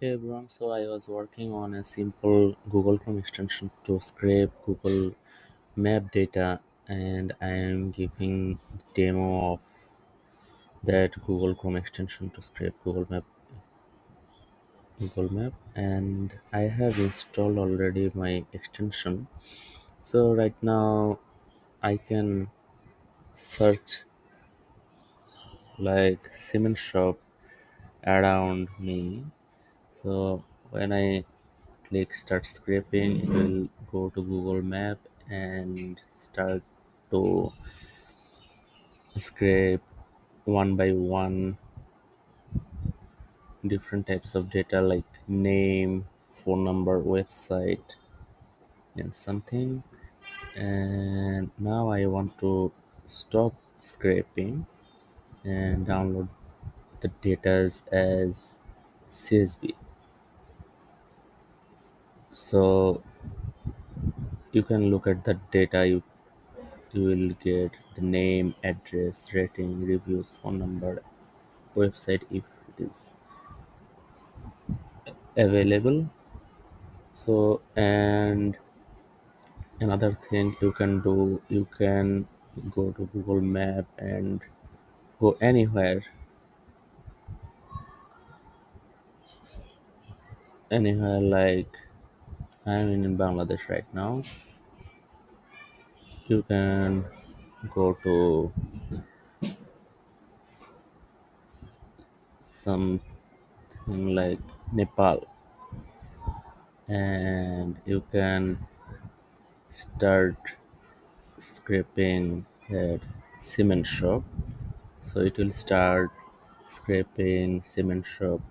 Hey everyone, so I was working on a simple Google Chrome extension to scrape Google Map data, and I am giving the demo of that Google Chrome extension to scrape Google Map, and I have installed already my extension. So right now I can search like cement shop around me. So when I click start scraping, it will go to Google Map and start to scrape one by one different types of data like name, phone number, website, and something. And now I want to stop scraping and download the data as CSV. So you can look at the data. You will get the name, address, rating, reviews, phone number, website if it is available. So, and another thing you can do, you can go to Google Map and go anywhere like I'm in Bangladesh right now. You can go to something like Nepal, and you can start scraping at cement shop. So it will start scraping cement shop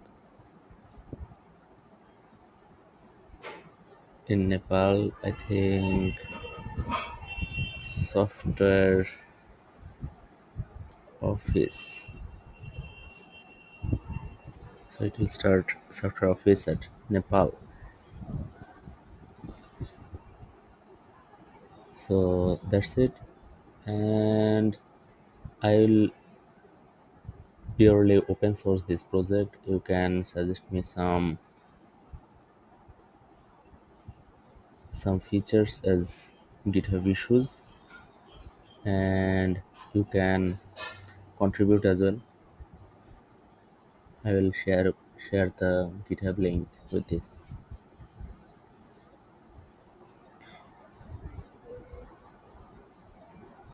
in Nepal. I think software office. So it will start software office at Nepal. So that's it. And I will purely open source this project. You can suggest me some features as GitHub issues, and you can contribute as well. I will share the GitHub link with this.